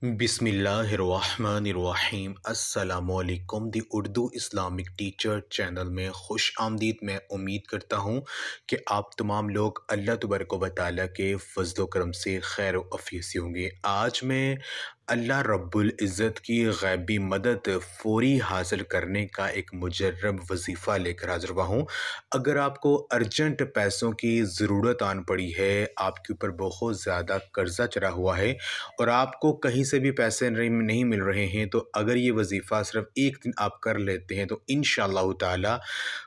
बिस्मिल्लाहिर्रहमानिर्रहीम अस्सलामुअलैकुम दी Urdu Islamic teacher channel में खुश आमदीद। मैं उम्मीद करता हूँ कि आप तमाम लोग अल्लाह तबारक व तआला के फज़्ल व करम से खैर व आफियत से होंगे। आज मैं अल्लाह रब्बुल इज़्ज़त की गैबी मदद फ़ौरी हासिल करने का एक मुजर्रब वजीफ़ा लेकर हाज़िर हुआ हूँ। अगर आपको अर्जेंट पैसों की ज़रूरत आन पड़ी है, आपके ऊपर बहुत ज़्यादा कर्ज़ा चढ़ा हुआ है और आपको कहीं से भी पैसे नहीं मिल रहे हैं, तो अगर ये वजीफ़ा सिर्फ एक दिन आप कर लेते हैं तो इंशाअल्लाह ताला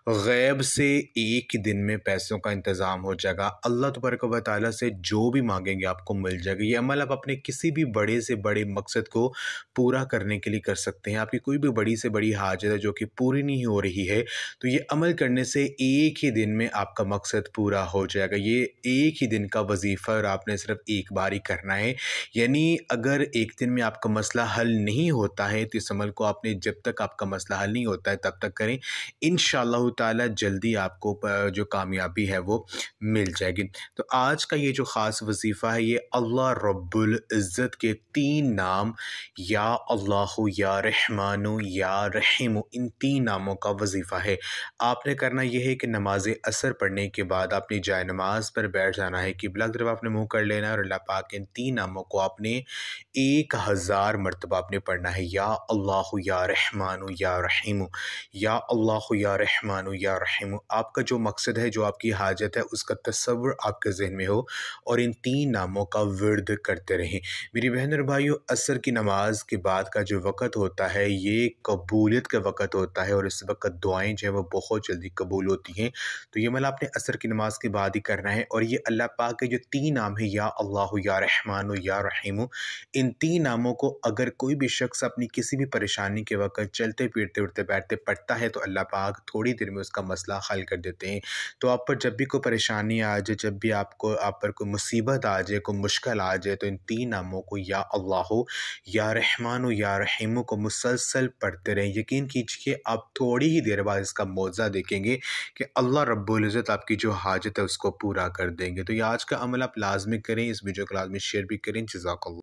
गैब से एक ही दिन में पैसों का इंतज़ाम हो जाएगा। अल्लाह तबारक व तआला से जो भी मांगेंगे आपको मिल जाएगा। ये अमल आप अपने किसी भी बड़े से बड़े मकसद को पूरा करने के लिए कर सकते हैं। आपकी कोई भी बड़ी से बड़ी हाजत है जो कि पूरी नहीं हो रही है, तो ये अमल करने से एक ही दिन में आपका मकसद पूरा हो जाएगा। ये एक ही दिन का वजीफ़ा और आपने सिर्फ एक बार ही करना है। यानी अगर एक दिन में आपका मसला हल नहीं होता है तो इस अमल को आपने जब तक आपका मसला हल नहीं होता है तब तक करें। इंशाअल्लाह ताला जल्दी आपको जो कामयाबी है वो मिल जाएगी। तो आज का ये जो ख़ास वजीफ़ा है, ये अल्लाह रब्बुल इज़्ज़त के 3 नाम या अल्लाहु या रहमानु या रहीमु, इन 3 नामों का वजीफ़ा है। आपने करना यह है कि नमाज असर पढ़ने के बाद आपने जाए नमाज पर बैठ जाना है, किबला की तरफ आपने मुँह कर लेना है और अल्लाह पाक के इन 3 नामों को आपने 1000 मरतबा आपने पढ़ना है। या अल्लाहु या रहमानु या रहीमु, या अल्लाहु या रहमानु या रहीमु। आपका जो मकसद है, जो आपकी हाजत है, उसका तसव्वुर आपके ज़हन में हो और इन 3 नामों का विर्द करते रहें। मेरी बहन और भाइयों, असर की नमाज के बाद का जो वक़्त होता है, ये कबूलियत का वक़्त होता है और इस वक़्त दुआएँ जो हैं वो बहुत जल्दी कबूल होती हैं। तो ये मतलब आपने असर की नमाज के बाद ही करना है। और ये अल्लाह पाक के जो 3 नाम है, या अल्लाहु या रहमानु या रहीमु, इन 3 नामों को अगर कोई भी शख्स अपनी किसी भी परेशानी के वक़्त चलते फिरते उठते बैठते पढ़ता है तो अल्लाह पाक थोड़ी देर में उसका मसला हल कर देते हैं। तो आप पर जब भी कोई परेशानी आ जाए, जब भी आप पर कोई मुसीबत आ जाए, कोई मुश्किल आ जाए, तो इन 3 नामों को, या अल्लाहु या रहमानु या रहीमु, को मुसलसल पढ़ते रहें। यकीन कीजिए आप थोड़ी ही देर बाद इसका मौज़ा देखेंगे कि अल्लाह रब्बुल इज़्ज़त आपकी जो हाजत है उसको पूरा कर देंगे। तो ये आज का अमल आप लाज़मी करें, इस वीडियो को लाज़मी शेयर भी करें। जज़ाकल्लाह।